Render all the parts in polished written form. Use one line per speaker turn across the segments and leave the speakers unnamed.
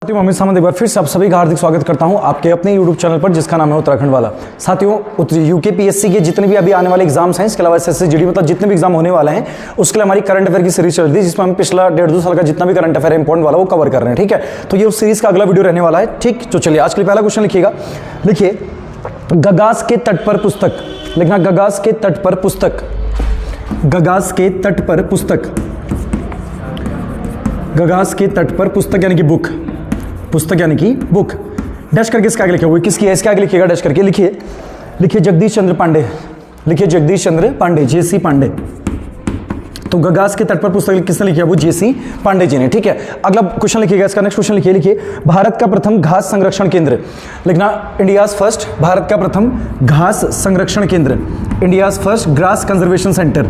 साथियों, मैं सामंत एक बार फिर से आप सभी का हार्दिक स्वागत करता हूं आपके अपने YouTube चैनल पर जिसका नाम है उत्तराखंड वाला। साथियों, यूकेपीएससी के जितने भी अभी आने वाले एग्जाम्स हैं, इसके अलावा एसएससी मतलब जितने भी एग्जाम होने वाले हैं, उसके लिए हमारी करंट अफेयर की सीरीज चल रही है, जिसमें हम पिछला 1.5-2 साल का जितना भी करंट अफेयर इंपॉर्टेंट वाला वो कवर कर रहे हैं। ठीक है, तो ये उस सीरीज का अगला वीडियो रहने वाला है। ठीक, तो चलिए आज के लिए पहला क्वेश्चन लिखिएगा। लिखिए, गगास के तट पर पुस्तक। लिखना गगास के तट पर पुस्तक। गगास के तट पर पुस्तक। गगास के तट पर पुस्तक यानी कि बुक। पुस्तक यानी कि बुक। डैश करके इसके आगे लिखे हुए किसकी है, इसके आगे लिखिएगा डैश करके। लिखिए, लिखिए जगदीश चंद्र पांडे। लिखिए जगदीश चंद्र पांडे, जेसी पांडे। तो गगास के तट पर पुस्तक किसने लिखी है? वो जेसी पांडे जी ने। ठीक है, अगला क्वेश्चन लिखिएगा, इसका नेक्स्ट क्वेश्चन लिखिए। लिखिए, भारत का प्रथम घास संरक्षण केंद्र। लिखना इंडियाज फर्स्ट, भारत का प्रथम घास संरक्षण केंद्र। India's first grass conservation centre.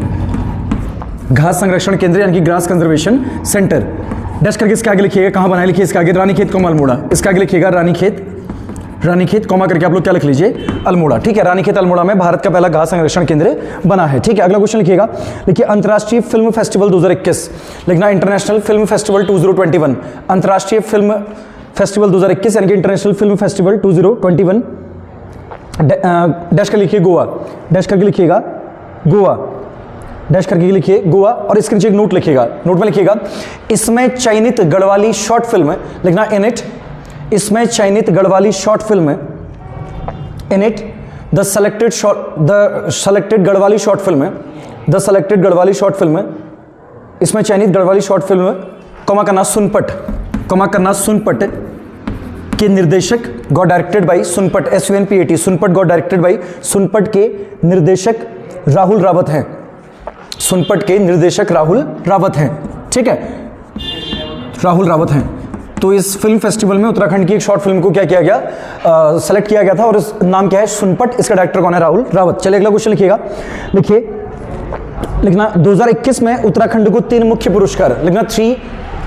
घास संरक्षण केंद्र यानी कि ग्रास कंजर्वेशन सेंटर। डैश करके इसके आगे लिखिएगा कहाँ बनाए। लिखिए इसके आगे रानीखेत कोमा अल्मोड़ा। इसके आगे लिखिएगा रानीखेत, रानीखेत कोमा करके आप लोग क्या लिख लीजिए? अल्मोड़ा। ठीक है, रानीखेत अल्मोड़ा में भारत का पहला घास संरक्षण केंद्र बना है। ठीक है, अगला क्वेश्चन लिखिएगा। लिखिए, अंतर्राष्ट्रीय फिल्म फेस्टिवल 2021। लिखना इंटरनेशनल फिल्म फेस्टिवल 2021। अंतर्राष्ट्रीय फिल्म फेस्टिवल 2021 यानी कि इंटरनेशनल फिल्म फेस्टिवल 2021। डैश कर लिखिए गोवा। डैश करके लिखिएगा गोवा। डैश करके लिखिए गोवा और इसके नीचे एक नोट लिखिएगा। नोट में लिखिएगा, इसमें चयनित गढ़वाली शॉर्ट फिल्म। लिखना इन इट, इसमें चयनित Garhwali short film. In it the selected Garhwali short film. The selected Garhwali short film. इसमें चयनित गढ़वाली शॉर्ट फिल्म कोमा करना सुनपट। कोमा करना सुनपट के निर्देशक got directed by Sunpat, SUNPAT। Sunpat got directed by, Sunpat के निर्देशक राहुल रावत हैं। सुनपट के निर्देशक राहुल रावत हैं। ठीक है, राहुल रावत हैं। तो इस फिल्म फेस्टिवल में उत्तराखंड की एक शॉर्ट फिल्म को क्या किया गया, सेलेक्ट किया गया था और इस नाम क्या है? सुनपट। इसका डायरेक्टर कौन है? राहुल रावत। चलिए अगला क्वेश्चन लिखिएगा। लिखिए, लिखना 2021 में उत्तराखंड को 3 मुख्य पुरस्कार। लिखना 3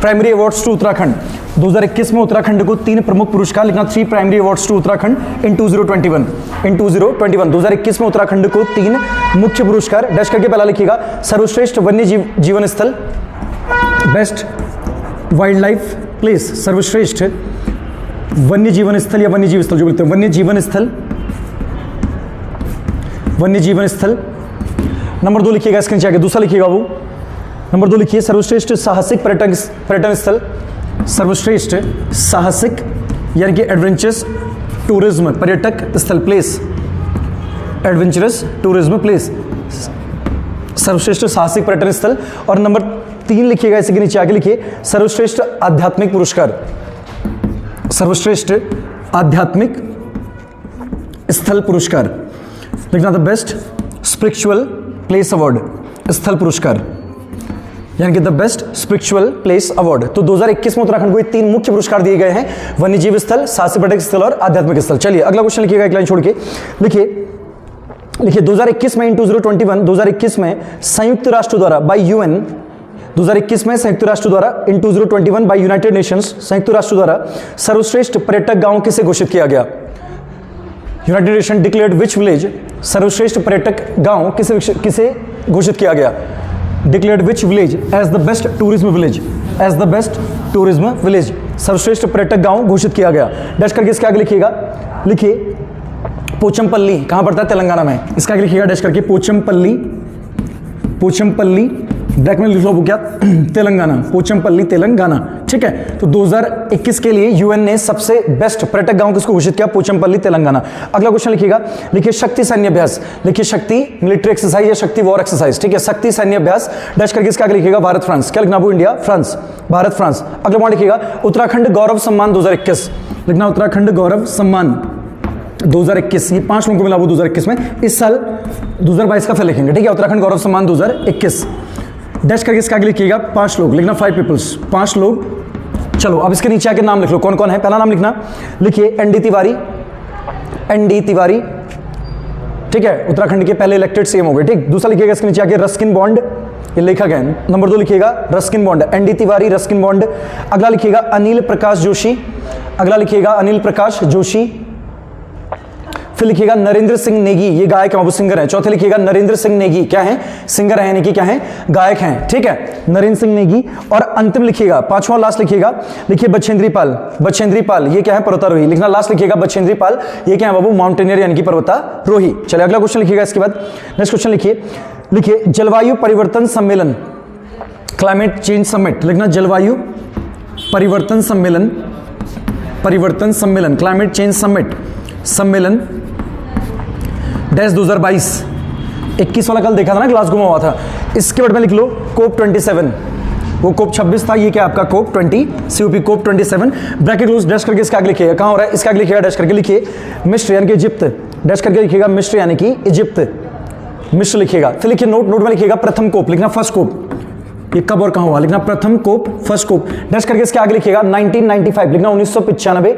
प्राइमरी अवार्ड्स टू उत्तराखंड। 2021 में उत्तराखंड को 3 प्रमुख पुरस्कार। लिखना 3 प्राइमरी अवार्ड्स टू उत्तराखंड इन 2021। इन 2021 2021 में उत्तराखंड को 3 मुख्य पुरस्कार। डैश करके पहला लिखिएगा, सर्वश्रेष्ठ वन्य जीवन स्थल, बेस्ट वाइल्ड लाइफ प्लेस। सर्वश्रेष्ठ वन्य जीवन स्थल या वन्य जीव स्थल जो बोलते हैं, वन्य जीवन स्थल, वन्य जीवन स्थल। नंबर 2 लिखिएगा इसके नीचे आगे, दूसरा लिखिएगा वो। नंबर 2 लिखिए, सर्वश्रेष्ठ साहसिक पर्यटन स्थल। सर्वश्रेष्ठ साहसिक यानी कि एडवेंचरस टूरिज्म पर्यटक स्थल, प्लेस। एडवेंचरस टूरिज्म प्लेस, सर्वश्रेष्ठ साहसिक पर्यटन स्थल। और नंबर 3 लिखिएगा इसी के नीचे आगे, लिखिए सर्वश्रेष्ठ आध्यात्मिक पुरस्कार। सर्वश्रेष्ठ आध्यात्मिक स्थल पुरस्कार। लिखना the best spiritual place award, स्थल पुरस्कार यानी कि the best spiritual place award. तो 2021 में उत्तराखंड को 3 मुख्य पुरस्कार दिए गए हैं, वन्यजीव स्थल, साहसिक पर्यटक स्थल और आध्यात्मिक स्थल। चलिए अगला क्वेश्चन लिखिएगा एक लाइन छोड़ के। लिखिए, लिखिए 2021 में इन 2021 2021 में संयुक्त राष्ट्र द्वारा बाय UN, 2021 में संयुक्त राष्ट्र द्वारा इन 2021 बाय यूनाइटेड नेशंस, संयुक्त राष्ट्र द्वारा सर्वश्रेष्ठ पर्यटक गांव किसे घोषित किया गया? United Nation declared which village, सर्वश्रेष्ठ पर्यटक गांव किसे घोषित किया गया? Declared which village as the best tourism village, as the best tourism village. सर्वश्रेष्ठ पर्यटक गांव घोषित किया गया। डैश करके इसके आगे लिखिएगा। लिखिए, पोचमपल्ली कहां पड़ता है? तेलंगाना में। इसके आगे लिखिएगा डैश करके, पोचमपल्ली, पोचमपल्ली ब्लैक में लिख लो वो क्या? तेलंगाना, पोचमपल्ली तेलंगाना। ठीक है, तो 2021 के लिए UN ने सबसे बेस्ट पर्यटक गांव किसको घोषित किया? पोचमपल्ली तेलंगाना। अगला क्वेश्चन लिखिएगा। लिखिए, शक्ति सैन्य अभ्यास। लिखिए, शक्ति मिलिट्री एक्सरसाइज या शक्ति वॉर एक्सरसाइज। ठीक है, शक्ति सैन्य अभ्यास। डैश करके इसके आगे लिखिएगा भारत फ्रांस। क्या लिखना? वो इंडिया फ्रांस, भारत फ्रांस। अगला पॉइंट लिखिएगा, उत्तराखंड गौरव सम्मान 2021। लिखना उत्तराखंड गौरव सम्मान 2021। ये 5 लोगों को मिला वो 2021 में। इस साल 2022 का फिर लिखेंगे। ठीक है, उत्तराखंड गौरव सम्मान 2021। डैश करके इसके आगे लिखिएगा 5 लोग। लिखना 5 पीपल्स, 5 लोग। चलो अब इसके नीचे आके नाम लिख लो कौन कौन है। पहला नाम लिखना, लिखिए ND तिवारी, ND तिवारी। ठीक है, उत्तराखंड के पहले इलेक्टेड CM हो गए। ठीक, दूसरा लिखिएगा इसके नीचे आके रस्किन बॉन्ड, ये लेखक है। नंबर 2 लिखिएगा Ruskin bond, ND Tiwari, Ruskin bond. अगला लिखिएगा अनिल प्रकाश जोशी। अगला लिखिएगा अनिल प्रकाश जोशी। फिर लिखिएगा नरेंद्र सिंह नेगी, ये गायक है, वो सिंगर है। चौथे लिखिएगा नरेंद्र सिंह नेगी क्या है, सिंगर है, यानी कि क्या है, गायक हैं, ठीक है, नरेंद्र सिंह नेगी। और अंतिम लिखिएगा, पांचवा लास्ट लिखिएगा, लिखिए बछेंद्री पाल, बछेंद्री पाल ये क्या है, पर्वतारोही। लिखना लास्ट लिखिएगा बछेंद्री पाल, ये क्या है बाबू, माउंटेनियर यानी कि पर्वतारोही। चलिए अगला क्वेश्चन लिखिएगा। इसके बाद नेक्स्ट क्वेश्चन लिखिए जलवायु परिवर्तन सम्मेलन, क्लाइमेट चेंज समिट। लिखना जलवायु परिवर्तन सम्मेलन, परिवर्तन सम्मेलन, क्लाइमेट चेंज समिट, सम्मेलन डैश 2022, 21 वाला कल देखा था ना, ग्लासगो में हुआ था। इसके बाद में लिख लो कोप 27, वो कोप 26 था, ये क्या आपका कोप 20, COP कोप 27। ब्रैकेट क्लोज डैश करके इसका आगे लिखिएगा, कहाँ हो रहा है, इसका आगे लिखिएगा डैश करके, लिखिए मिस्र यानी कि इजिप्ट, डैश करके लिखिएगा मिस्र यानी कि इजिप्ट, मिस्र लिखिएगा। फिर लिखिए नोट में लिखिएगा प्रथम कोप, लिखना फर्स्ट कोप, ये कब और कहाँ हुआ, लिखना प्रथम कोप, फर्स्ट कोप, डैश करके इसके आगे लिखिएगा 1995, लिखना 1995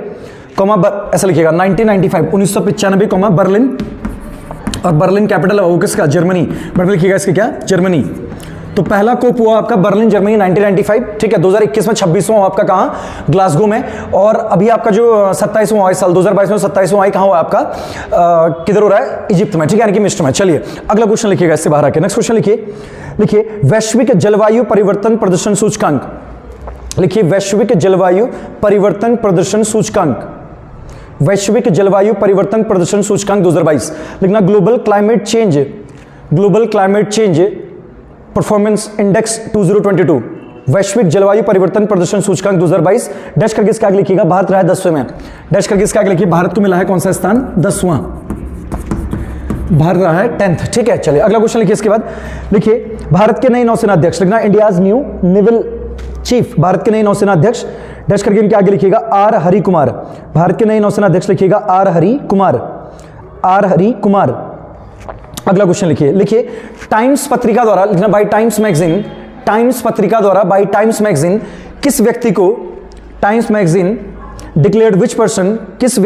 ऐसा लिखिएगा 1995, 1995 बर्लिन, और बर्लिन कैपिटल है वो किसका, जर्मनी, बर्लिन लिखिएगा इसके क्या, जर्मनी। तो पहला कोप हुआ आपका बर्लिन जर्मनी 1995, ठीक है। 2021 में 26वां आपका कहाँ, ग्लासगो में। और अभी आपका जो 27वां है साल 2022 में 27वां कहाँ हुआ आपका, किधर हो रहा है, इजिप्ट में, ठीक है, यानी कि मिस्र में। चलिए अगला क्वेश्चन लिखिएगा इससे बाहर आके, नेक्स्ट क्वेश्चन लिखिए वैश्विक जलवायु परिवर्तन प्रदर्शन सूचकांक, लिखिए वैश्विक जलवायु परिवर्तन प्रदर्शन सूचकांक, वैश्विक जलवायु परिवर्तन प्रदर्शन सूचकांक 2022। लिखना global climate change, global climate change performance index 2022, वैश्विक जलवायु परिवर्तन प्रदर्शन सूचकांक 2022, डैश करके इसका आगे लिखिएगा भारत रहा है 10वें में, डैश करके इसका आगे लिखिए भारत को मिला है कौन सा स्थान, 10वां, भारत रहा है 10th, ठीक है। चलिए अगला क्वेश्चन लिखिए। इसके बाद लिखिए भारत के नए नौसेना अध्यक्ष, लिखना India's new naval chief, Bharat के नए नौसेना अध्यक्ष, डैश करके इनके आगे लिखिएगा आर हरि कुमार, भारत के नए नौसेना अध्यक्ष लिखिएगा आर हरि कुमार, आर हरि कुमार। अगला क्वेश्चन लिखिए टाइम्स पत्रिका द्वारा, लिखना बाय टाइम्स मैगजीन, टाइम्स पत्रिका द्वारा बाय टाइम्स मैगजीन किस व्यक्ति को, times magazine declared which person, किस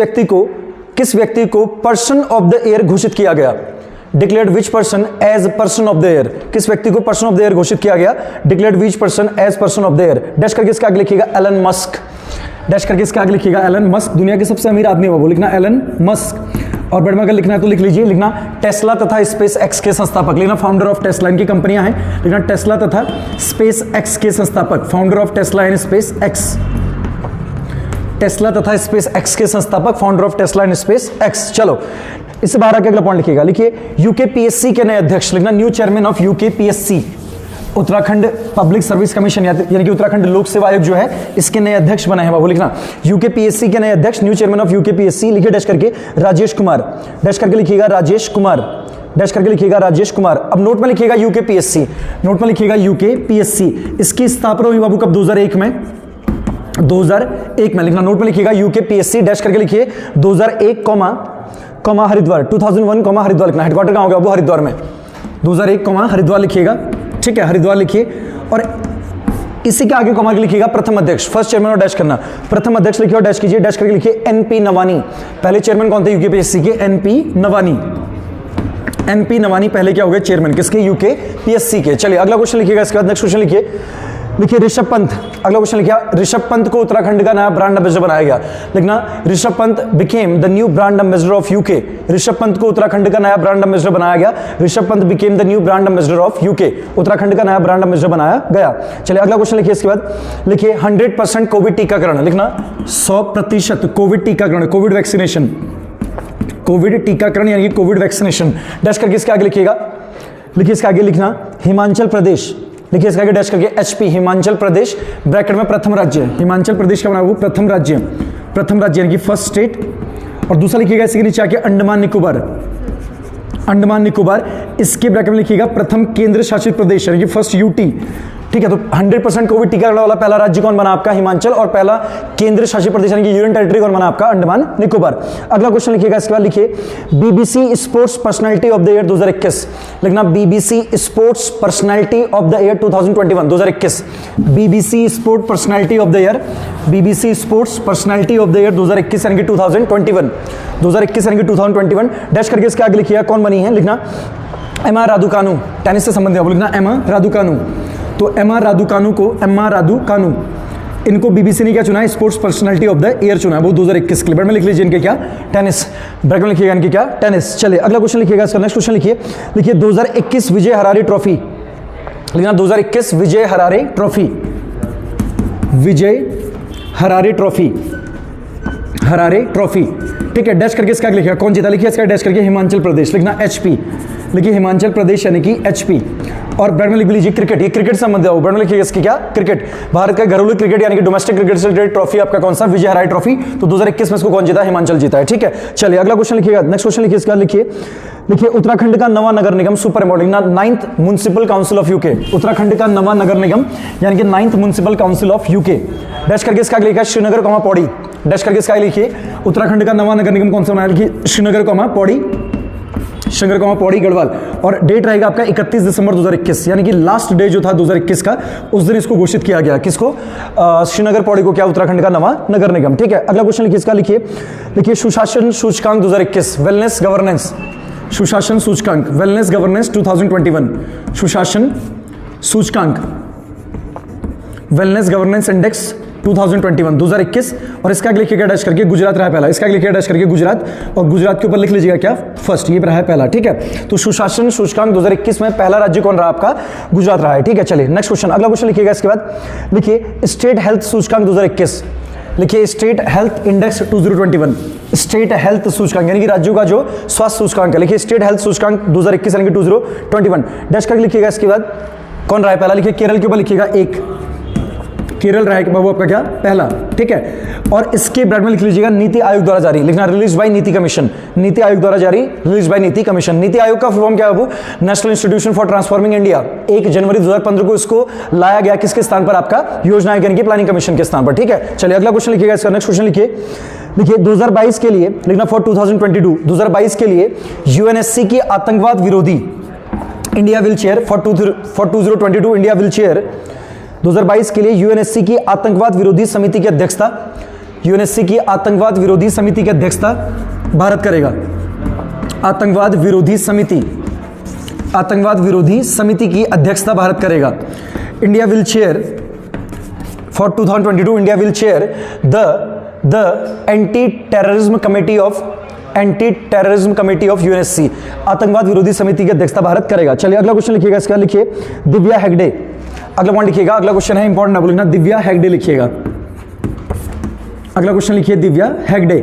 व्यक्ति को पर्सन ऑफ द ईयर घोषित किया गया, declared which person as person of the year, किस व्यक्ति को पर्सन ऑफ द ईयर घोषित किया गया, declared which person as person of the year, dash करके इसका आगे लिखिएगा एलन मस्क, डैश करके इसका आगे लिखिएगा एलन मस्क, दुनिया के सबसे अमीर आदमी वो, लिखना एलन मस्क। और बड़े में अगर लिखना है तो लिख लीजिए, लिखना टेस्ला तथा स्पेस एक्स के संस्थापक, लिखना फाउंडर ऑफ टेस्ला, इनकी कंपनियां हैं, लिखना टेस्ला तथा स्पेस एक्स के संस्थापक, founder of Tesla and space x, Tesla तथा स्पेस एक्स के संस्थापक, founder of Tesla and space x. चलो इससे बाहर आके अगला पॉइंट लिखिएगा, लिखिए यूकेपीएससी के नए अध्यक्ष, लिखना new chairman of UKPSC, Uttarakhand public service commission यानी कि उत्तराखंड लोक सेवा आयोग जो है इसके नए अध्यक्ष बने हैं बाबू, लिखना यूकेपीएससी के नए अध्यक्ष, न्यू चेयरमैन ऑफ यूकेपीएससी, लिखिए डैश करके राजेश कुमार, डैश करके लिखिएगा राजेश कुमार, डैश करके लिखिएगा राजेश कुमार। अब नोट में लिखिएगा यूकेपीएससी, नोट में लिखिएगा यूकेपीएससी, इसकी स्थापना हुई बाबू कब, 2001 में, 2001 में, लिखना नोट में लिखिएगा यूकेपीएससी, डैश करके लिखिए 2001 कॉमा हरिद्वार, 2001 कॉमा हरिद्वार, लिखना हेडक्वार्टर कहाँ होगा वो, हरिद्वार में, 2001 कॉमा हरिद्वार लिखिएगा, ठीक है, हरिद्वार लिखिए। और इसी के आगे कॉमा लिखिएगा प्रथम अध्यक्ष, फर्स्ट चेयरमैन और डैश करना, प्रथम अध्यक्ष लिखिए और डैश कीजिए, डैश करके लिखिए एनपी नवानी, पहले चेयरमैन कौन थे यूकेपीएससी के, एनपी नवानी, एनपी नवानी पहले क्या हो गए चेयरमैन किसके, यूकेपीएससी के। चलिए अगला क्वेश्चन लिखिएगा। इसके बाद नेक्स्ट क्वेश्चन लिखिए ऋषभ पंत, अगला क्वेश्चन लिखिए ऋषभ पंत को उत्तराखंड का नया ब्रांड एम्बेसडर बनाया गया, लिखना Rishabh Pant became the new brand ambassador of UK, Rishabh Pant को उत्तराखंड का नया ब्रांड एम्बेसडर बनाया गया, Rishabh Pant became the new brand ambassador of UK, Uttarakhand का नया ब्रांड एम्बेसडर बनाया गया। चलिए अगला क्वेश्चन लिखिए। इसके बाद लिखिए 100% कोविड टीकाकरण, लिखना 100% कोविड टीकाकरण, कोविड वैक्सीनेशन, कोविड टीकाकरण यानी कि कोविड वैक्सीनेशन, डैश करके इसके आगे लिखिएगा, लिखिए इसके आगे लिखना हिमाचल प्रदेश, लिखिए इसका आगे डैश करके एचपी, हिमाचल प्रदेश, ब्रैकेट में प्रथम राज्य, हिमाचल प्रदेश का बना वो प्रथम राज्य, प्रथम राज्य यानी कि फर्स्ट स्टेट। और दूसरा लिखिएगा इसके नीचे आके अंडमान निकोबार, अंडमान निकोबार, इसके ब्रैकेट में लिखिएगा प्रथम केंद्र शासित प्रदेश यानी कि फर्स्ट यूटी, ठीक है। तो 100% कोविड टीकाकरण वाला पहला राज्य कौन बना आपका, हिमाचल, और पहला केंद्र शासित प्रदेश यानी कि यूनियन टेरिटरी कौन बना आपका, अंडमान निकोबार। अगला क्वेश्चन लिखिएगा। इसके बाद लिखिए BBC sports personality of the year 2021, लिखना BBC sports personality of the year 2021, 2021, BBC sport personality of the year, BBC sports personality of the year 2021 यानी कि 2021, 2021 यानी कि 2021, डैश करके इसके आगे लिखिएगा कौन बनी है, लिखना एमा रादुकानु, टेनिस से संबंधित, लिखना एमा रादुकानु। तो एमा रादुकानु को, एमा रादुकानु इनको बीबीसी ने क्या चुना है, sports personality of the year चुना है, वो 2021 के लिए। में लिख लीजिए इनके क्या, टेनिस। ब्रैकेट में लिखिएगा इनके क्या, टेनिस। चलिए अगला क्वेश्चन लिखिएगा इसका, नेक्स्ट क्वेश्चन लिखिए 2021 विजय हरारे ट्रॉफी, लिखना 2021 विजय हरारे ट्रॉफी, विजय हरारे ट्रॉफी, हरारे ट्रॉफी, ठीक है। डैश करके इसका लिखिएगा कौन जीता, लिखिए इसका डैश करके हिमाचल प्रदेश, लिखना एचपी, लिखिए हिमाचल प्रदेश यानी कि एचपी। और ब्रैकेट में लिख लीजिए क्रिकेट, ये क्रिकेट संबंधित है, ब्रैकेट में लिखिएगा इसकी क्या, क्रिकेट। भारत का घरेलू क्रिकेट यानी कि डोमेस्टिक क्रिकेट से रिलेटेड ट्रॉफी आपका कौन सा, विजय हरारे ट्रॉफी। तो 2021 में इसको कौन जीता, हिमाचल जीता है, ठीक है। चलिए अगला क्वेश्चन लिखिएगा, नेक्स्ट क्वेश्चन लिखिए इसका, लिखिए उत्तराखंड का नवा नगर निगम super important, 9th municipal council of UK, Uttarakhand का नवा नगर निगम यानी कि 9th municipal council of UK. Dash करके इसका लिखा श्रीनगर कॉमा पौड़ी, डैश करके इसका लिखिए उत्तराखंड का नवा नगर निगम कौन सा बनाया, लिखिए श्रीनगर कॉमा पौड़ी, श्रीनगर कॉमा पौड़ी गढ़वाल। और डेट रहेगा आपका 31 दिसंबर 2021 यानी कि लास्ट डे जो था 2021 का, उस दिन इसको घोषित किया गया, किसको, श्रीनगर पौड़ी को क्या, उत्तराखंड का नवा नगर निगम, ठीक है। अगला क्वेश्चन लिखिए इसका, लिखिए सुशासन सूचकांक 2021, वेलनेस गवर्नेंस, सुशासन सूचकांक वेलनेस गवर्नेंस 2021, सुशासन सूचकांक वेलनेस गवर्नेंस इंडेक्स 2021, और इसका लिखिएगा डैश करके गुजरात रहा पहला, इसका लिखिएगा डैश करके गुजरात, और गुजरात के ऊपर लिख लीजिएगा क्या, फर्स्ट, ये रहा है पहला, ठीक है। तो सुशासन सूचकांक 2021 में पहला राज्य कौन रहा आपका, गुजरात रहा है, ठीक है। चलिए नेक्स्ट क्वेश्चन, अगला क्वेश्चन लिखिएगा इसके बाद, लिखिए स्टेट हेल्थ सूचकांक 2021, लिखिए state health index 2021, state health सूचकांक यानी कि राज्यों का जो स्वास्थ्य सूचकांक है, लिखिए स्टेट हेल्थ सूचकांक 2021 यानी कि 2021, डैश करके लिखिएगा इसके बाद कौन रहा है पहला, लिखिए केरल के ऊपर लिखिएगा एक, केरल रहा है बाबू आपका क्या, पहला, ठीक है। और इसके ब्रैकेट में लिख लीजिएगा नीति आयोग द्वारा जारी, लिखना रिलीज बाय नीति कमीशन, नीति आयोग द्वारा जारी, रिलीज बाय नीति कमीशन। नीति आयोग का फुल फॉर्म क्या है बाबू, national institution for transforming India. 1 जनवरी 2015 को इसको लाया गया किसके स्थान पर, आपका योजना आयोग यानी कि प्लानिंग कमीशन के स्थान पर, ठीक है। चलिए अगला क्वेश्चन लिखिएगा इसका, नेक्स्ट क्वेश्चन लिखिए 2022 के लिए, लिखना फॉर 2022, 2022 के लिए यूएनएससी की आतंकवाद विरोधी India will chair for 2022 India will chair 2022 के लिए यूएनएससी की आतंकवाद विरोधी समिति की अध्यक्षता, यूएनएससी की आतंकवाद विरोधी समिति की अध्यक्षता भारत करेगा। आतंकवाद विरोधी समिति, आतंकवाद विरोधी समिति की अध्यक्षता भारत करेगा। India will chair for 2022 India will chair the anti terrorism committee of UNSC, आतंकवाद विरोधी समिति की अध्यक्षता भारत करेगा। चलिए अगला क्वेश्चन लिखिएगा इसका, लिखिए दिव्या हेगडे, अगला पॉइंट लिखिएगा, अगला क्वेश्चन है इंपॉर्टेंट ना बोलना, दिव्या हेगडे लिखिएगा, अगला क्वेश्चन लिखिए दिव्या हेगडे,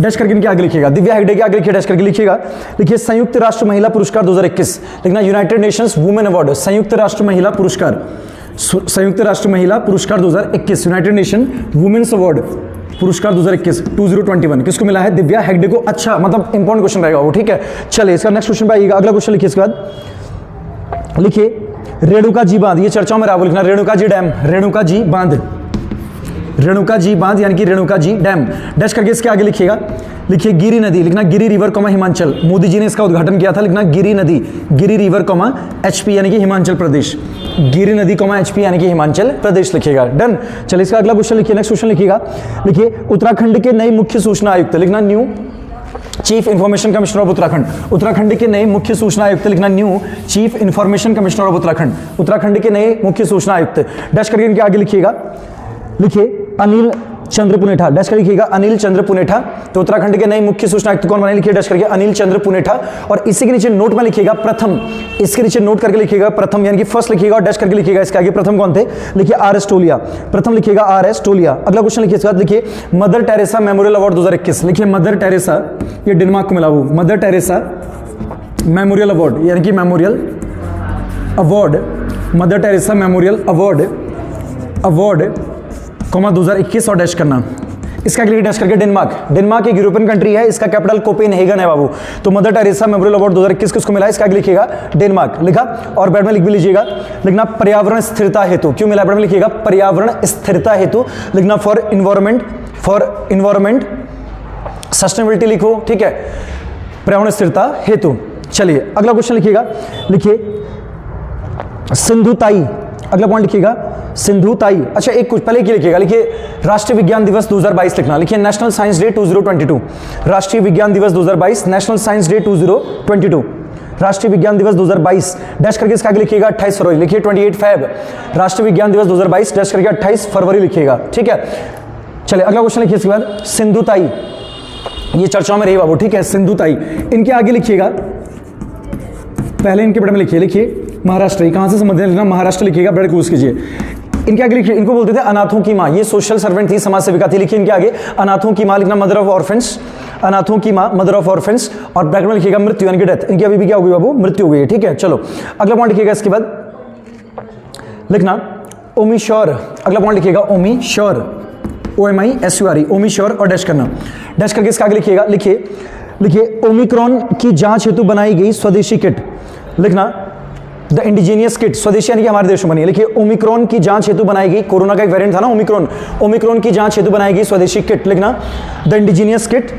डैश करके इनके आगे लिखिएगा, दिव्या हेगडे के आगे लिखिए डैश करके लिखिएगा, लिखिए संयुक्त राष्ट्र महिला पुरस्कार 2021, लिखना यूनाइटेड नेशंस वुमेन अवार्ड, संयुक्त राष्ट्र महिला पुरस्कार, संयुक्त राष्ट्र महिला पुरस्कार 2021, यूनाइटेड नेशन वुमेन्स अवार्ड पुरस्कार 2021 किसको मिला है, दिव्या हेगडे को। अच्छा, मतलब इंपॉर्टेंट क्वेश्चन रहेगा वो, ठीक है। चलिए इसका नेक्स्ट क्वेश्चन पे आइएगा, अगला क्वेश्चन लिखिए इसके बाद, लिखिए रेणुका जी बांध, ये चर्चाओं में रहा, लिखना रेणुका जी डैम, रेणुका जी बांध, रेणुका जी बांध यानी कि रेणुका जी डैम, डैश करके इसके आगे लिखिएगा, लिखिए गिरी नदी, लिखना गिरी रिवर कॉमा हिमाचल, मोदी जी ने इसका उद्घाटन किया था, लिखना गिरी नदी, गिरी रिवर कॉमा एचपी यानी कि हिमाचल प्रदेश, गिरी नदी कॉमा एचपी यानी कि हिमाचल प्रदेश लिखिएगा, डन। चलिए इसका अगला क्वेश्चन लिखिए, नेक्स्ट क्वेश्चन लिखिएगा, लिखिए उत्तराखंड के नए मुख्य सूचना आयुक्त, लिखना new chief information commissioner of Uttarakhand, Uttarakhand के नए मुख्य सूचना आयुक्त, लिखना new chief information commissioner of Uttarakhand, Uttarakhand के नए मुख्य सूचना आयुक्त, डैश करके इनके आगे लिखिएगा, लिखिए अनिल चंद्र पुनेठा, डैश कर लिखिएगा अनिल चंद्र पुनेठा। तो उत्तराखंड के नए मुख्य सूचना आयुक्त कौन बने, लिखिए डैश करके अनिल चंद्र पुनेठा। और इसी के नीचे नोट में लिखिएगा प्रथम, इसके नीचे नोट करके लिखिएगा प्रथम यानी कि फर्स्ट लिखिएगा और डैश करके लिखिएगा इसके आगे प्रथम कौन थे, लिखिए आर एस टोलिया, प्रथम लिखिएगा आर एस टोलिया। अगला क्वेश्चन लिखिए इसके बाद, लिखिए मदर टेरेसा मेमोरियल अवार्ड 2021, लिखिए मदर टेरेसा, ये डेनमार्क को मिला वो, मदर टेरेसा मेमोरियल अवार्ड यानी कि memorial award, mother Teresa memorial award 2021 और डैश करना, इसका क्लिक डैश करके डेनमार्क, डेनमार्क एक यूरोपियन कंट्री है, इसका कैपिटल कोपेनहेगन है बाबू। तो मदर टेरेसा मेमोरियल अवार्ड 2021 किसको मिला है, इसका लिखिएगा डेनमार्क, लिखा। और बैड में लिख भी लीजिएगा, लिखना पर्यावरण स्थिरता हेतु, क्यों मिला, बैड में लिखिएगा पर्यावरण स्थिरता हेतु, लिखना फॉर इन्वायरमेंट सस्टेनेबिलिटी लिखो, ठीक है, पर्यावरण स्थिरता हेतु। चलिए अगला क्वेश्चन लिखिएगा, लिखिए सिंधुताई, अगला पॉइंट लिखिएगा सिंधुताई। अच्छा एक कुछ पहले क्या लिखिएगा, लिखिए राष्ट्रीय विज्ञान दिवस 2022 लिखना, लिखिए नेशनल साइंस डे 2022, राष्ट्रीय विज्ञान दिवस 2022, नेशनल साइंस डे 2022, राष्ट्रीय विज्ञान दिवस 2022 डैश करके इसका आगे लिखिएगा 28 फरवरी, लिखिए 28 फेब। राष्ट्रीय विज्ञान दिवस 2022 डैश करके 28 फरवरी लिखिएगा, ठीक है। चलिए अगला क्वेश्चन लिखिए इसके बाद, सिंधुताई, ये चर्चाओं में रही बाबू, ठीक है। सिंधुताई, इनके आगे लिखिएगा, पहले इनके बड़े में लिखिए महाराष्ट्र, कहां से संबंधित लिखना, महाराष्ट्र लिखिएगा, बड़े क्रूज कीजिए। इनके आगे लिखिए, इनको बोलते थे अनाथों की माँ, ये सोशल सर्वेंट थी, समाज सेविका थी। लिखिए इनके आगे अनाथों की माँ लिखना, मदर ऑफ ऑर्फेंस, अनाथों की माँ मदर ऑफ ऑर्फेंस, और ब्रैकेट में लिखिएगा मृत्यु यानी कि डेथ। इनकी अभी भी क्या हो गई बाबू, मृत्यु हो गई है, ठीक है। चलो अगला पॉइंट लिखिएगा, इसके बाद लिखना ओमी श्योर, अगला पॉइंट लिखिएगा ओमी श्योर, OMISURE, ओमी श्योर, और डैश करना, डैश करके इसका आगे लिखिएगा, लिखिए ओमिक्रॉन की जांच हेतु बनाई गई स्वदेशी किट, लिखना द इंडिजीनियस किट, स्वदेशी यानी कि हमारे देश में बनी है। लिखिए ओमिक्रॉन की जांच हेतु बनाई गई, कोरोना का एक वेरिएंट था ना ओमिक्रॉन, ओमिक्रॉन की जांच हेतु बनाई गई स्वदेशी किट, लिखना the indigenous kit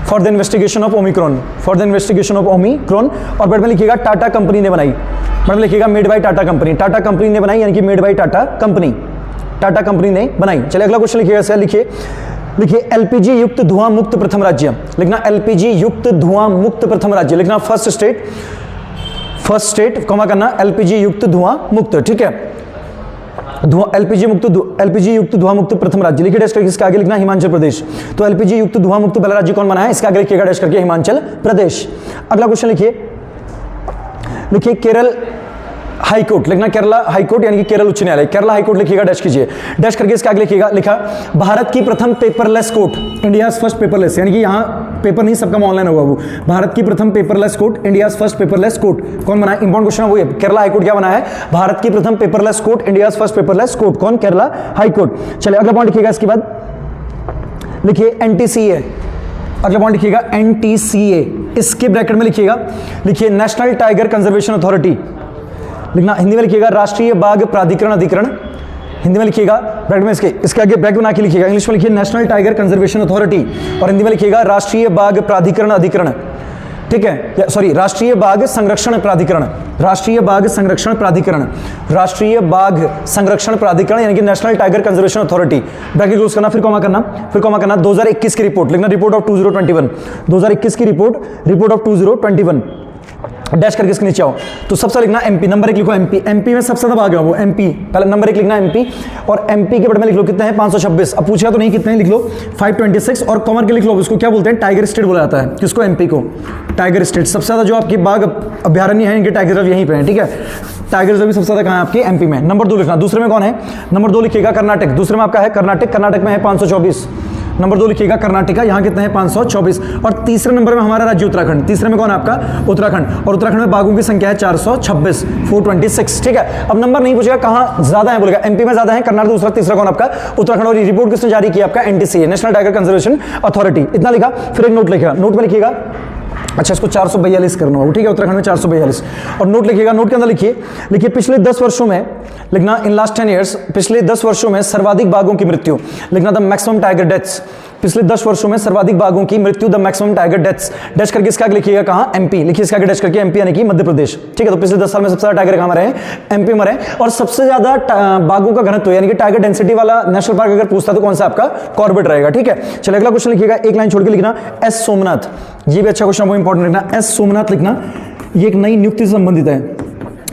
for the investigation of Omicron, for the investigation of Omicron, और बेड में लिखिएगा टाटा कंपनी ने बनाई, बेड में लिखिएगा made by Tata company, Tata company ने बनाई यानी कि made by Tata company, Tata company ने बनाई। चलिए अगला क्वेश्चन लिखिएगा, लिखिए LPG युक्त धुआं मुक्त प्रथम राज्य, लिखना LPG युक्त धुआं मुक्त प्रथम राज्य, लिखना फर्स्ट स्टेट कॉमा करना LPG युक्त धुआं मुक्त, ठीक है। LPG युक्त धुआं मुक्त प्रथम राज्य, लिखिए डैश करके इसका आगे लिखना हिमाचल प्रदेश। तो LPG युक्त धुआं मुक्त पहला राज्य कौन बना है, इसका आगे लिखिएगा डैश करके हिमाचल प्रदेश। अगला क्वेश्चन लिखिए केरल हाईकोर्ट, लिखना केरला हाईकोर्ट यानी कि केरल उच्च न्यायालय, केरला हाईकोर्ट लिखिएगा, डैश कीजिए, डैश करके इसका आगे लिखिएगा, लिखा भारत की प्रथम paperless court, India first paperless, यानी कि यहाँ पेपर नहीं सबका ऑनलाइन होगा वो, भारत की प्रथम paperless court, India first paperless court कौन बना है, इंपॉर्टेंट क्वेश्चन है वो, केरला हाईकोर्ट क्या बना है, भारत की प्रथम paperless court, India first paperless court कौन, केरला हाईकोर्ट। चलिए अगला पॉइंट लिखिएगा, इसके बाद लिखिए NTCA, अगला पॉइंट लिखिएगा NTCA, इसके ब्रैकेट में लिखिए नेशनल टाइगर कंजर्वेशन अथॉरिटी, लिखना हिंदी में लिखिएगा राष्ट्रीय बाघ प्राधिकरण अधिकरण, हिंदी में लिखिएगा ब्रैकेट में इसके आगे ब्रैकेट बना के लिखिएगा, इंग्लिश में लिखिए नेशनल टाइगर कंजर्वेशन अथॉरिटी, और हिंदी में लिखिएगा राष्ट्रीय बाघ प्राधिकरण अधिकरण, ठीक है, सॉरी राष्ट्रीय बाघ संरक्षण प्राधिकरण, राष्ट्रीय बाघ संरक्षण प्राधिकरण, राष्ट्रीय बाघ संरक्षण प्राधिकरण यानी कि national tiger conservation authority, bracket use करना, फिर कॉमा करना 2021 की रिपोर्ट, लिखना रिपोर्ट ऑफ 2021, 2021 की रिपोर्ट ऑफ 2021, डैश करके इसके नीचे आओ। तो सबसे लिखना MP, नंबर 1 लिखो MP में सबसे ज्यादा भाग है वो MP, पहले नंबर 1 लिखना MP, और MP के बड़े में लिख लो कितने हैं 526, अब पूछा तो नहीं कितने हैं, लिख लो 526, और कॉमन के लिख लो, इसको क्या बोलते हैं, टाइगर स्टेट बोला जाता है, किसको, MP को, टाइगर स्टेट। सबसे ज्यादा जो आपकी बाघ अभ्यारण्य है इनके टाइगर रिजर्व यहीं पे है, ठीक है, टाइगर रिजर्व सबसे ज्यादा कहाँ है आपके MP में। नंबर 2 लिखना, दूसरे में कौन है, नंबर 2 लिखिएगा कर्नाटक, दूसरे में आपका है कर्नाटक में है 524, नंबर 2 लिखिएगा कर्नाटका, यहाँ कितने हैं 524, और तीसरे नंबर में हमारा राज्य उत्तराखंड, तीसरे में कौन है आपका उत्तराखंड, और उत्तराखंड में बाघों की संख्या है 426, 426, ठीक है। अब नंबर नहीं पूछेगा कहाँ ज्यादा है, बोलेगा MP में ज्यादा है, कर्नाटक दूसरा, तीसरा कौन आपका उत्तराखंड, और रिपोर्ट किसने जारी किया आपका NTCA, national tiger conservation authority, इतना लिखा। फिर एक नोट लिखेगा, नोट में लिखिएगा, अच्छा इसको 442 करना होगा, ठीक है, उत्तराखंड में 442, और नोट लिखिएगा, नोट के अंदर लिखिए पिछले 10 वर्षों में, लिखना इन लास्ट 10 ईयर्स, पिछले 10 वर्षों में सर्वाधिक बाघों की मृत्यु, लिखना द मैक्सिमम टाइगर डेथ्स, पिछले 10 वर्षों में सर्वाधिक बाघों की मृत्यु, the maximum tiger deaths, dash करके इसका आगे लिखिएगा कहाँ, MP, लिखिए इसका आगे डैश करके MP यानी कि मध्य प्रदेश, ठीक है। तो पिछले 10 साल में सबसे ज्यादा टाइगर कहाँ मरे हैं, MP मरे हैं, और सबसे ज्यादा बाघों का घनत्व यानी कि टाइगर डेंसिटी वाला नेशनल पार्क अगर पूछता तो कौन सा आपका कॉर्बेट रहेगा, ठीक है। चलिए अगला क्वेश्चन लिखिएगा, एक लाइन छोड़ के लिखना S सोमनाथ, ये भी अच्छा क्वेश्चन, बहुत इंपॉर्टेंट लिखना, S सोमनाथ लिखना, ये एक नई नियुक्ति से संबंधित है,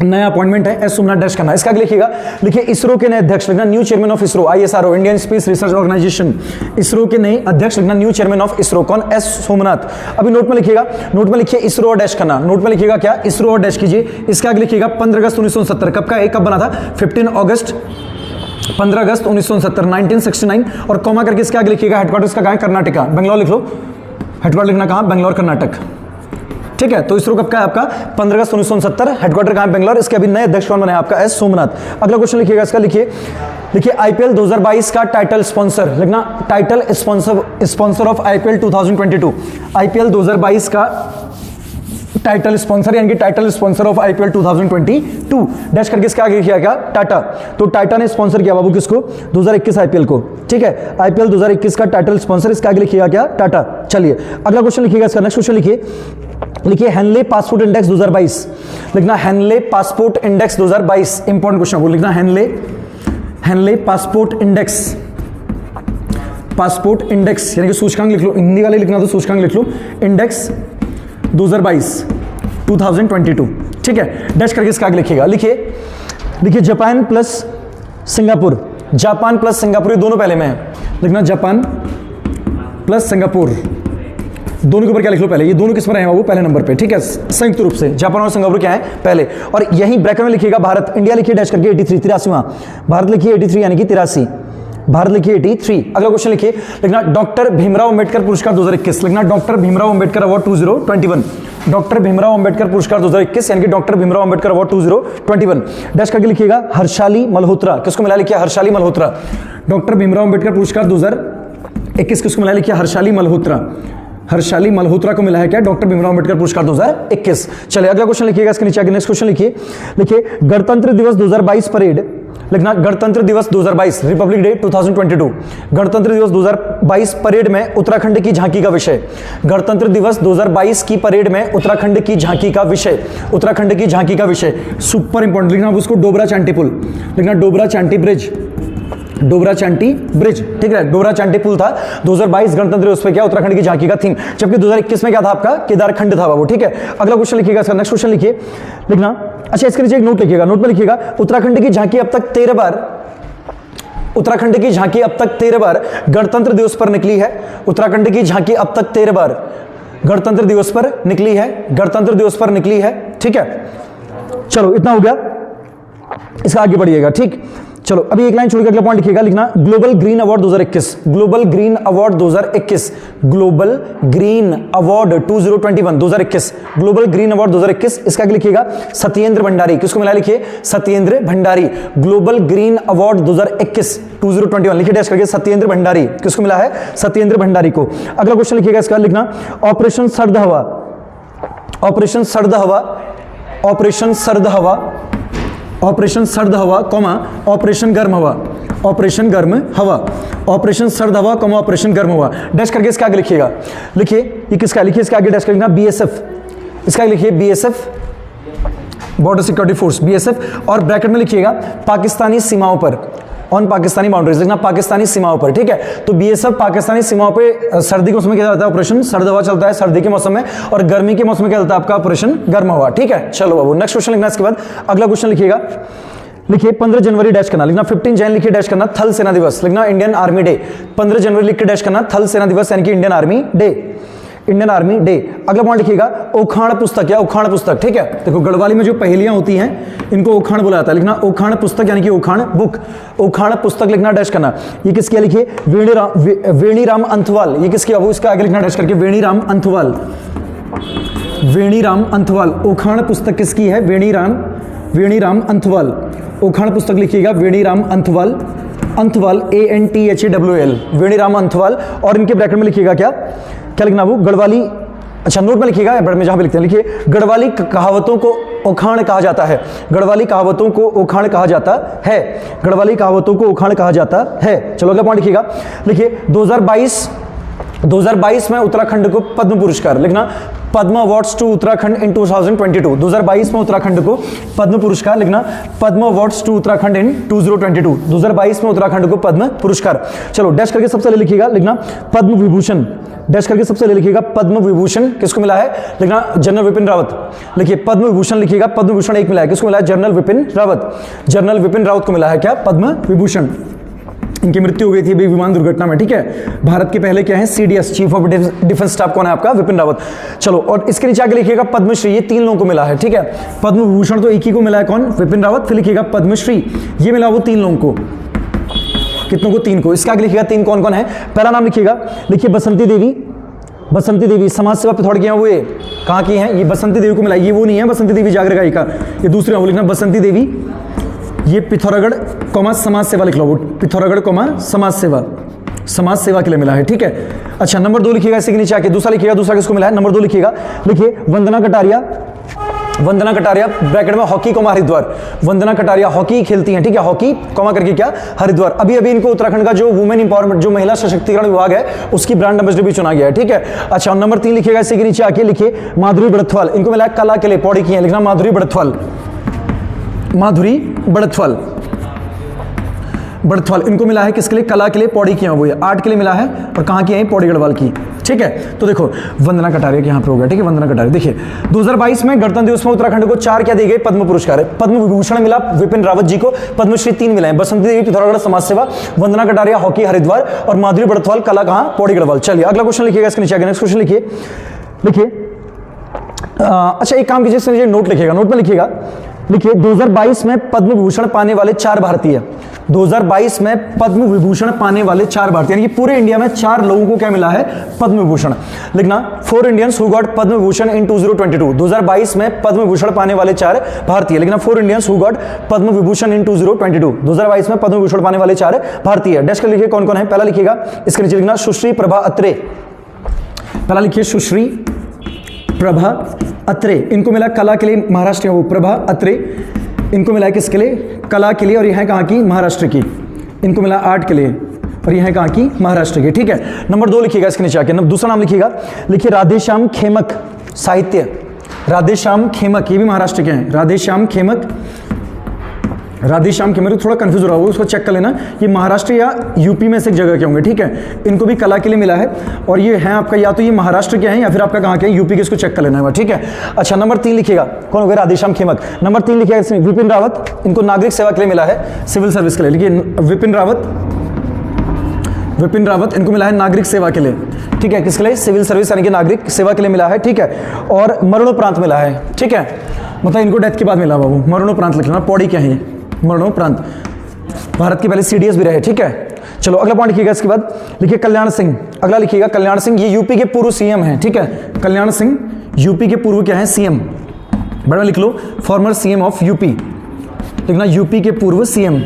नया अपॉइंटमेंट है, S सोमनाथ डैश करना, इसका आगे लिखिएगा, लिखिए इसरो के नए अध्यक्ष, लिखना new chairman of ISRO, ISRO Indian Space Research Organisation, ISRO के नए अध्यक्ष, लिखना न्यू चेयरमैन ऑफ इसरो कौन, S सोमनाथ। अभी नोट में लिखिएगा, नोट में लिखिए इसरो और डैश करना, नोट में लिखिएगा क्या, इसरो और डैश कीजिए, इसका आगे लिखिएगा 15 अगस्त 1969, कब का, कब बना था, 15 अगस्त 1969, 1969, और कॉमा करके इसके आगे लिखिएगा हेडक्वार्टर्स का कहाँ है, कर्नाटका, बेंगलोर लिख लो, हेडक्वार्टर लिखना कहाँ, बेंगलोर कर्नाटक, ठीक है। तो इसरो कब का है आपका 15 अगस्त 1969, हेडक्वार्टर कहाँ है, बेंगलोर, इसके अभी नए अध्यक्ष कौन बने आपका S सोमनाथ। अगला क्वेश्चन लिखिएगा, इसका लिखिए IPL 2022 का टाइटल स्पॉन्सर, लिखना title sponsor of IPL 2022, IPL 2022 का टाइटल स्पॉन्सर यानी कि title sponsor of IPL 2022, dash करके इसके आगे किया क्या, टाटा, तो टाटा ने स्पॉन्सर किया बाबू किसको, 2021 IPL को, ठीक है, IPL 2021 का टाइटल स्पॉन्सर, इसके आगे लिखिएगा क्या, टाटा। चलिए अगला क्वेश्चन लिखिएगा, इसका नेक्स्ट क्वेश्चन लिखिए हैनले पासपोर्ट इंडेक्स 2022, लिखना Henle passport index 2022, important question वो लिखना, हैनले पासपोर्ट इंडेक्स यानी कि सूचकांक लिख लो, हिंदी वाले लिखना तो सूचकांक लिख लो, इंडेक्स 2022, 2022, ठीक है। डैश करके इसका आगे लिखिएगा, लिखिए Japan plus Singapore, Japan plus Singapore, ये दोनों पहले में है, लिखना जापान प्लस सिंगापुर, दोनों के ऊपर क्या लिख लो पहले, ये दोनों किस पर हैं बाबू, पहले नंबर पे, ठीक है, संयुक्त रूप से जापान और सिंगापुर क्या है पहले, और यही ब्रैकेट में लिखिएगा भारत, इंडिया लिखिए डैश करके 83, 83वां, भारत लिखिए 83 यानी कि 83, भारत लिखिए 83। अगला क्वेश्चन लिखिए, लिखना डॉक्टर भीमराव अंबेडकर पुरस्कार 2021, लिखना doctor Bhimrao Ambedkar award 2021, doctor Bhimrao Ambedkar पुरस्कार 2021 यानी कि doctor Bhimrao Ambedkar award 2021। Dash करके लिखिएगा हर्षाली मल्होत्रा, किसको मिला, लिखिए हर्षाली मल्होत्रा, डॉक्टर भीमराव अंबेडकर पुरस्कार 2021 किसको मिला, लिखिए हर्षाली मल्होत्रा, हर्षाली मल्होत्रा को मिला है क्या, डॉक्टर भीमराव अंबेडकर पुरस्कार 2021। चलिए अगला क्वेश्चन लिखिएगा, इसके नीचे आगे नेक्स्ट क्वेश्चन लिखिए गणतंत्र दिवस 2022 परेड, लिखना गणतंत्र दिवस 2022 रिपब्लिक डे 2022, गणतंत्र दिवस 2022 परेड में उत्तराखंड की झांकी का विषय, गणतंत्र दिवस 2022 की परेड में उत्तराखंड की झांकी का विषय, उत्तराखंड की झांकी का विषय सुपर इंपॉर्टेंट, लिखना उसको डोबरा चांटी पुल, लिखना डोबरा चांटी ब्रिज, डोबरा चांटी ब्रिज, ठीक है, डोबरा चांटी पुल था 2022 गणतंत्र दिवस पे क्या, उत्तराखंड की झांकी का थीम, जबकि 2021 में क्या था आपका, केदारखंड था बाबू, ठीक है। अगला क्वेश्चन लिखिएगा, इसका नेक्स्ट क्वेश्चन लिखिए, लिखना अच्छा इसके नीचे एक नोट लिखिएगा, नोट में लिखिएगा उत्तराखंड की झांकी अब तक 13 बार, उत्तराखंड की झांकी अब तक 13 बार गणतंत्र दिवस पर निकली है, उत्तराखंड की झांकी अब तक 13 बार गणतंत्र दिवस पर निकली है, गणतंत्र दिवस पर निकली है, ठीक है। चलो इतना हो गया, इसका आगे बढ़िएगा, ठीक। चलो अभी एक लाइन छोड़ के अगला पॉइंट लिखिएगा, लिखना global green award 2021, global green award 2021, global green award 2021, global green award 2021, इसका आगे लिखिएगा सत्येंद्र भंडारी, किसको मिला, लिखिए Satyendra Bhandari, global green award 2021 2021, लिखिए डैश करके सत्येंद्र भंडारी, किसको मिला है, सत्येंद्र भंडारी को। अगला क्वेश्चन लिखिएगा, इसका लिखना ऑपरेशन सर्द हवा, ऑपरेशन सर्द हवा, ऑपरेशन सर्द हवा, ऑपरेशन सर्द हवा कॉमा ऑपरेशन गर्म हवा, ऑपरेशन गर्म हवा, ऑपरेशन सर्द हवा कॉमा ऑपरेशन गर्म हवा, डैश करके इसके आगे लिखिएगा, लिखिए ये किसका, लिखिए इसके आगे डैश करके बीएसएफ, इसका लिखिए BSF border security force, BSF, और ब्रैकेट में लिखिएगा पाकिस्तानी सीमाओं पर, ऑन पाकिस्तानी बाउंड्रीज, लिखना पाकिस्तानी सीमाओं पर, ठीक है। तो बीएसएफ पाकिस्तानी सीमाओं पे सर्दी के मौसम में क्या चलता है, ऑपरेशन सर्द हवा चलता है सर्दी के मौसम में, और गर्मी के मौसम में क्या चलता है आपका, ऑपरेशन गर्म हवा, ठीक है। चलो बाबू नेक्स्ट क्वेश्चन लिखना, इसके बाद अगला क्वेश्चन लिखिएगा, लिखिए 15 जनवरी डैश करना, लिखना 15 जैन लिखिए डैश करना थल सेना दिवस, लिखना इंडियन आर्मी डे, 15 जनवरी लिख के डैश करना थल सेना दिवस यानी कि Indian army day, Indian army day. अगला पॉइंट लिखिएगा ओखाण पुस्तक, या ओखाण पुस्तक, ठीक है। देखो गढ़वाली में जो पहेलियां होती हैं इनको ओखाण बोला जाता है, लिखना ओखाण पुस्तक यानी कि ओखाण बुक, ओखाण पुस्तक लिखना डैश करना। ये किसकी है, लिखिए वेणीराम अंथवाल, ये किसकी है, इसका आगे लिखना डैश करके वेणीराम अंथवाल, वेणीराम अंथवाल, ओखाण पुस्तक किसकी है, वेणीराम अंथवाल, ओखाण पुस्तक लिखिएगा वेणीराम अंथवाल, अंथवाल ANTHAWL, वेणीराम अंथवाल, और इनके ब्रैकेट में लिखिएगा क्या लिखना वो, गढ़वाली, अच्छा नोट में लिखिएगा, में जहां पे लिखते हैं लिखिए गढ़वाली कहावतों को ओखाण कहा जाता है, गढ़वाली कहावतों को ओखाण कहा जाता है, गढ़वाली कहावतों को ओखाण कहा जाता है। चलो अगला पॉइंट लिखिएगा, लिखिए 2022 में उत्तराखंड को पद्म पुरस्कार, लिखना पद्म अवार्ड्स टू उत्तराखंड इन 2022, 2022 में उत्तराखंड को पद्म पुरस्कार, लिखना पद्म अवार्ड्स टू उत्तराखंड इन 2022, 2022 में उत्तराखंड को पद्म पुरस्कार। चलो डैश करके सबसे पहले लिखिएगा, लिखना पद्म विभूषण, डैश करके सबसे पहले लिखिएगा पद्म विभूषण किसको मिला है, लिखना जनरल विपिन रावत, लिखिए पद्म विभूषण लिखिएगा, पद्म विभूषण एक मिला है, किसको मिला है, जनरल विपिन रावत, जनरल विपिन रावत को मिला है क्या, पद्म विभूषण। इनकी मृत्यु हो गई थी विमान दुर्घटना में, ठीक है। भारत के पहले क्या है, CDS chief of defence staff कौन है आपका, विपिन रावत। चलो और इसके नीचे आगे लिखिएगा पद्मश्री, ये 3 लोगों को मिला है, ठीक है। पद्म विभूषण तो एक ही को मिला है, कौन, विपिन रावत, फिर लिखिएगा पद्मश्री, ये मिला वो 3 लोगों को, कितनों को, 3 को। इसका आगे लिखिएगा 3 कौन कौन है, पहला नाम लिखिएगा, लिखिए बसंती देवी, बसंती देवी समाज सेवा पिथौरागढ़ वो, ये कहाँ की हैं, ये बसंती देवी को मिला, ये वो नहीं है बसंती देवी जागर गायिका, ये दूसरे वो लिखना बसंती देवी, ये पिथौरागढ़ कॉमा समाज सेवा लिख लो, वो पिथौरागढ़ कॉमा समाज सेवा के लिए मिला है, ठीक है। अच्छा नंबर 2 लिखिएगा, इसके नीचे आके दूसरा लिखिएगा, दूसरा किसको मिला है, नंबर 2 लिखिएगा, लिखिए वंदना कटारिया, वंदना कटारिया ब्रैकेट में hockey comma Haridwar, Vandana Kataria hockey खेलती हैं, ठीक है, हॉकी कॉमा करके क्या, हरिद्वार। अभी अभी इनको उत्तराखंड का जो वुमेन इंपावरमेंट, जो महिला सशक्तिकरण विभाग है उसकी ब्रांड एम्बेसडर भी चुना गया है, ठीक है। अच्छा नंबर 3 लिखिएगा, इसी के नीचे आके लिखिए माधुरी बड़थवाल, इनको मिला है कला के लिए पौड़ी की है, लिखना माधुरी बड़थवाल, माधुरी बड़थवाल, बर्थवाल, इनको मिला है किसके लिए? कला के लिए, पौड़ी की हुई है, आर्ट के लिए मिला है, और कहाँ की है? पौड़ी गढ़वाल की। ठीक है, तो देखो वंदना कटारिया के यहाँ पे हो गया। ठीक है, वंदना कटारिया। देखिए 2022 में गणतंत्र दिवस में उत्तराखंड को 4 क्या दिए गए? पद्म पुरस्कार। पद्म विभूषण मिला विपिन रावत जी को, पद्मश्री 3 मिले हैं, बसंती देवी पिथौरागढ़ समाज सेवा, वंदना कटारिया हॉकी हरिद्वार, और माधुरी बर्थवाल कला कहाँ? पौड़ी गढ़वाल। चलिए अगला क्वेश्चन लिखिएगा इसके नीचे। नेक्स्ट क्वेश्चन लिखिए। अच्छा एक काम कीजिए, नोट लिखिएगा, नोट में लिखिएगा। लिखिए 2022 में पद्म विभूषण पाने वाले 4 भारतीय, 2022 में पद्म विभूषण पाने वाले 4 भारतीय, यानी कि पूरे इंडिया में 4 लोगों को क्या मिला है? पद्म विभूषण। लिखना 4 Indians who got Padma Vibhushan इन 2022। 2022 में पद्म विभूषण पाने वाले 4 भारतीय। लिखना 4 Indians who got Padma Vibhushan इन 2022। 2022 में पद्म विभूषण पाने वाले 4 भारतीय। डैश कर लिखिए कौन कौन है। पहला लिखिएगा इसके नीचे, लिखना सुश्री प्रभा अत्रे। पहला लिखिए सुश्री प्रभा अत्रे, इनको मिला कला के लिए, महाराष्ट्र वो प्रभा अत्रे, इनको मिला किसके लिए? कला के लिए, और यह है कहाँ की? महाराष्ट्र की। इनको मिला आर्ट के लिए, और यह है कहाँ की? महाराष्ट्र की। ठीक है, नंबर 2 लिखिएगा इसके नीचे आके। दूसरा नाम लिखिएगा, लिखिए राधेश्याम खेमक साहित्य। राधेश्याम खेमक, ये भी महाराष्ट्र के हैं। राधेश्याम खेमक, राधेश्याम खेमक थोड़ा कंफ्यूज हो रहा होगा, उसको चेक कर लेना, ये महाराष्ट्र या यूपी में से एक जगह के होंगे। ठीक है, इनको भी कला के लिए मिला है, और ये है आपका या तो ये महाराष्ट्र के हैं या फिर आपका कहाँ के हैं? यूपी के। इसको चेक कर लेना है। ठीक है, अच्छा नंबर 3 लिखिएगा, कौन हो गया? राधेश्याम खेमक। नंबर 3 लिखिएगा इसमें विपिन रावत, इनको नागरिक सेवा के लिए मिला है, सिविल सर्विस के लिए। लिखिए विपिन रावत, विपिन रावत इनको मिला है नागरिक सेवा के लिए। ठीक है, किसके लिए? सिविल सर्विस यानी कि नागरिक सेवा के लिए मिला है। ठीक है, और मरणोपरांत मिला है। ठीक है, मतलब इनको डेथ के बाद मिला बाबू, मरणोपरांत लिखना, पौड़ी क्या है? मरणोपरांत। भारत के पहले सीडीएस भी रहे। ठीक है, चलो अगला पॉइंट लिखिएगा इसके बाद। लिखिए कल्याण सिंह, अगला लिखिएगा कल्याण सिंह, ये यूपी के पूर्व सीएम हैं। ठीक है, कल्याण सिंह यूपी के पूर्व क्या है? सीएम। बड़ा लिख लो, फॉर्मर सीएम ऑफ यूपी। लिखना यूपी के पूर्व सीएम,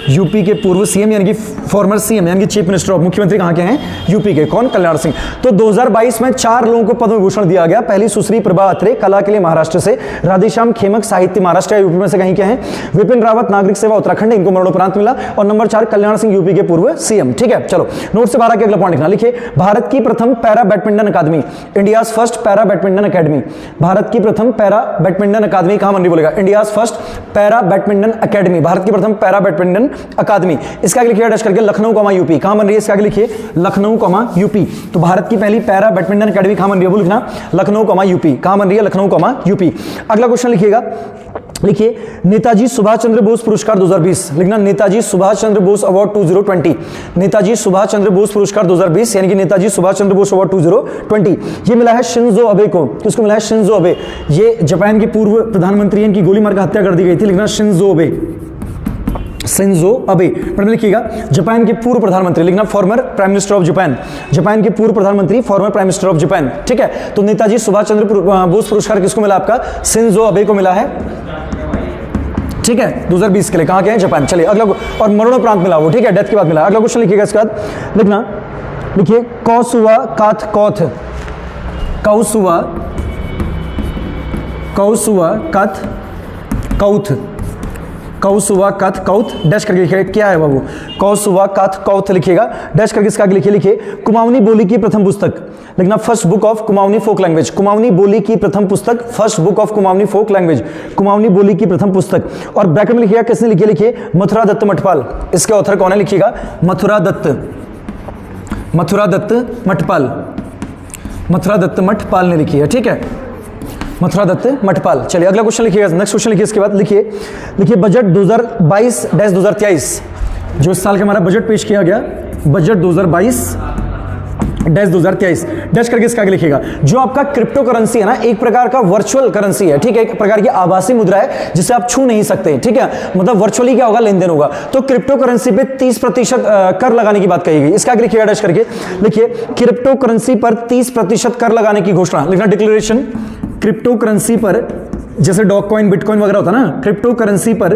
यूपी के पूर्व सीएम यानी कि फॉर्मर सीएम यानी कि चीफ मिनिस्टर ऑफ, मुख्यमंत्री कहाँ के हैं? यूपी के। कौन? कल्याण सिंह। तो 2022 में 4 लोगों को पद्म विभूषण दिया गया। पहली सुश्री प्रभा अत्रे कला के लिए महाराष्ट्र से, राधेश्याम खेमक साहित्य महाराष्ट्र या यूपी में से कहीं के हैं, विपिन रावत नागरिक सेवा उत्तराखंड, इनको मरणोपरांत मिला, और नंबर 4 कल्याण सिंह यूपी के पूर्व सीएम। ठीक है, चलो नोट से 12 के अगला पॉइंट लिखना। लिखिए भारत की प्रथम पैरा बैडमिंटन अकादमी, India's first para badminton academy. Bharat की प्रथम पैरा बैडमिंटन अकादमी कहां बन रही? बोलेगा India's first para badminton academy, Bharat की प्रथम पैरा बैडमिंटन अकादमी। इसका आगे लिखिए डैश करके लखनऊ कॉमा यूपी। कहां बन रही है? इसका आगे लिखिए लखनऊ कॉमा यूपी। तो भारत की पहली पैरा बैडमिंटन अकेडमी कहां बन रही है? बोल लिखना लखनऊ कॉमा यूपी। कहां बन रही है? Lucknow comma UP. अगला क्वेश्चन लिखिएगा, लिखिए नेताजी सुभाष चंद्र बोस पुरस्कार 2020। लिखना नेताजी सुभाष चंद्र बोस अवार्ड 2020। नेताजी सुभाष चंद्र बोस पुरस्कार 2020 यानी कि नेताजी सुभाष चंद्र बोस अवार्ड 2020 ये मिला है शिंजो अबे को। किसको मिला है? Shinzo Abe. ये जापान के पूर्व प्रधानमंत्री हैं, इनकी गोली मारकर हत्या कर दी गई थी। लिखना शिंजो अबे, शिंजो अबे। पढ़ने लिखिएगा जापान के पूर्व प्रधानमंत्री। लिखना former prime minister of Japan. Japan के पूर्व प्रधानमंत्री, former prime minister of Japan. ठीक है, तो नेताजी सुभाष चंद्र बोस पुरस्कार किसको मिला? आपका शिंजो अबे को मिला है। ठीक है, 2020 के लिए। कहां के हैं? जापान। चलिए अगला, और मरणोपरांत मिला वो। ठीक है, डेथ के बाद मिला। अगला क्वेश्चन लिखिएगा इसके बाद। लिखना लिखिए कौसुआ काथ कौथ, कौसुआ कौसुआ काथ कौथ, कौसुआ काथ कौथ डैश करके लिखिएगा। क्या है बाबू? कौसुआ काथ कौथ लिखिएगा, डैश करके इसका आगे लिखिए। लिखिए कुमाऊनी बोली की प्रथम पुस्तक। लिखना first book of Kumaoni folk language. Kumaoni बोली की प्रथम पुस्तक, first book of Kumaoni folk language, Kumaoni बोली की प्रथम पुस्तक। और ब्रैकेट में लिखिएगा किसने लिखी? लिखिए मथुरा दत्त मठपाल। इसके ऑथर कौन है? लिखिएगा मथुरा दत्त, मथुरा दत्त मठपाल, मथुरा दत्त मठपाल ने लिखी है। ठीक है, मथुरा दत्त मठपाल। चलिए अगला क्वेश्चन लिखिएगा, नेक्स्ट क्वेश्चन लिखिए। इसके बाद लिखिए लिखिए बजट 2022-2023, जो इस साल का हमारा बजट पेश किया गया, बजट 2022-2023 डैश करके इसका आगे लिखिएगा। जो आपका क्रिप्टो करेंसी है ना, एक प्रकार का वर्चुअल करेंसी है। ठीक है, एक प्रकार की आभासी मुद्रा है जिसे आप छू नहीं सकते। ठीक है, मतलब वर्चुअली क्या होगा? लेन देन होगा। तो क्रिप्टो करेंसी पे 30% कर लगाने की बात कही गई। इसका आगे लिखिएगा डैश करके। लिखिए क्रिप्टो करेंसी पर 30% कर लगाने की घोषणा। लिखना डिक्लेरेशन क्रिप्टो करेंसी पर, जैसे डॉग कॉइन बिटकॉइन वगैरह होता है ना, क्रिप्टो करेंसी पर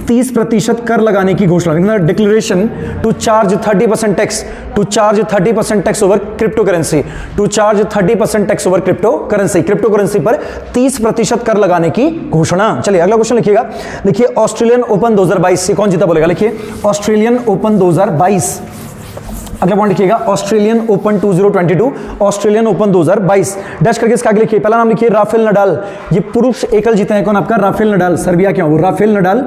30% कर लगाने की घोषणा। लिखना declaration to charge 30% tax, to charge 30% tax over cryptocurrency, to charge 30% tax over cryptocurrency. Cryptocurrency पर 30% कर लगाने की घोषणा। चलिए अगला क्वेश्चन लिखिएगा। लिखिए ऑस्ट्रेलियन ओपन 2022 से कौन जीता? बोलेगा। लिखिए ऑस्ट्रेलियन ओपन 2022। अगला पॉइंट लिखिएगा Australian open 2022, Australian open 2022 dash करके इसका आगे लिखिए। पहला नाम लिखिए राफेल नडाल। ये पुरुष एकल जीते हैं। कौन? आपका राफेल नडाल। सर्बिया क्या हो? राफेल नडाल,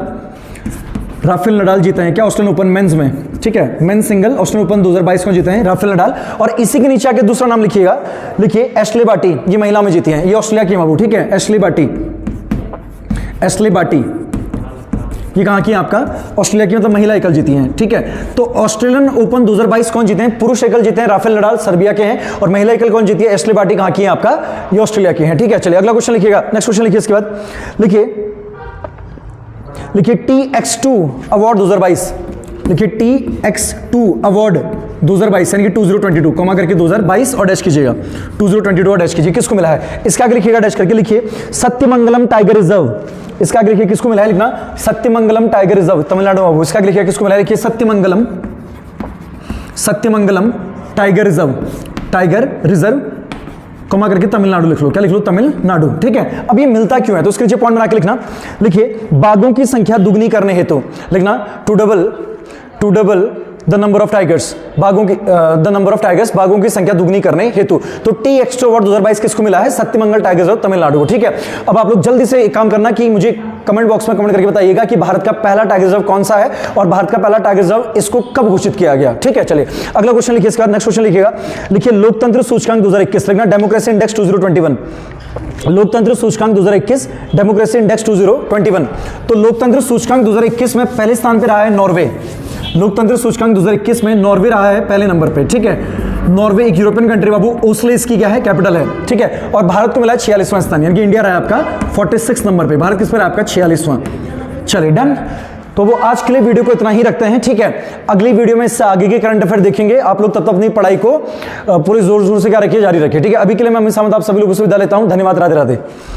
राफेल नडाल जीते हैं क्या ऑस्ट्रेलियन ओपन मेंस में, ठीक है, मेंस सिंगल ऑस्ट्रेलियन ओपन 2022 में जीते हैं राफेल नडाल। और इसी के नीचे आके दूसरा नाम लिखिएगा, लिखिए एशले बार्टी, ये महिला में जीती हैं, ये ऑस्ट्रेलिया की बाबू, ठीक है, एशले बार्टी, एशले बार्टी ये कहाँ की है आपका, ऑस्ट्रेलिया की, मतलब महिला एकल जीती हैं, ठीक है। तो ऑस्ट्रेलियन ओपन 2022 कौन जीते हैं, पुरुष एकल जीते हैं राफेल नडाल, सर्बिया के हैं, और महिला एकल कौन जीती है, एशले बार्टी कहाँ की है आपका, ये ऑस्ट्रेलिया की है, ठीक है। चलिए अगला क्वेश्चन लिखिएगा, नेक्स्ट क्वेश्चन लिखिए, इसके बाद लिखिए TX2 अवार्ड 2022, लिखिए TX2 अवार्ड 2022 यानी कि 2022 कॉमा करके 2022 और डैश कीजिएगा, 2022 और डैश कीजिए, किसको मिला है, इसका आगे लिखिएगा डैश करके, लिखिए सत्यमंगलम टाइगर रिजर्व, इसका आगे लिखिए किसको मिला है, लिखना सत्यमंगलम टाइगर रिजर्व तमिलनाडु में, इसका आगे लिखिए किसको मिला है, लिखिए Sathyamangalam, Sathyamangalam tiger reserve, tiger reserve comma करके तमिलनाडु लिख लो, क्या लिख लो, तमिलनाडु, ठीक है। अब ये मिलता क्यों है, तो उसके नीचे पॉइंट बना के लिखना, लिखिए बाघों की संख्या दुगनी करने हेतु, लिखना to double the number of tigers, बाघों की द नंबर ऑफ टाइगर्स, बाघों की संख्या दुगनी करने हेतु। तो TX2 अवार्ड 2022 किसको मिला है, सत्यमंगल टाइगर रिजर्व तमिलनाडु को, ठीक है। अब आप लोग जल्दी से एक काम करना कि मुझे कमेंट बॉक्स में कमेंट करके बताइएगा कि भारत का पहला टाइगर रिजर्व कौन सा है और भारत का पहला टाइगर रिजर्व इसको कब घोषित किया गया, ठीक है। चलिए अगला क्वेश्चन लिखिए, इसके बाद नेक्स्ट क्वेश्चन लिखिएगा, लिखिए लोकतंत्र सूचकांक 2021, लिखना डेमोक्रेसी इंडेक्स 2021, लोकतंत्र सूचकांक 2021, डेमोक्रेसी इंडेक्स 2021। तो लोकतंत्र सूचकांक 2021 में पहले स्थान पे रहा है नॉर्वे, लोकतंत्र सूचकांक 2021 में नॉर्वे रहा है पहले नंबर पे, ठीक है। नॉर्वे एक यूरोपियन कंट्री बाबू, ओस्लो इसकी क्या है, कैपिटल है, ठीक है। और भारत को मिला है 46वां स्थान, यानी कि इंडिया रहा है आपका 46 नंबर पे, भारत किस पर है आपका 46वां। चलिए डन, तो वो आज के लिए वीडियो को इतना ही रखते हैं, ठीक है। अगली वीडियो में इससे आगे के करंट अफेयर देखेंगे, आप लोग तब तक अपनी पढ़ाई को पूरे जोर शोर से क्या रखिए, जारी रखिए, ठीक है। अभी के लिए मैं अमित सावंत आप सभी लोगों से विदा लेता हूं, धन्यवाद, राधे राधे।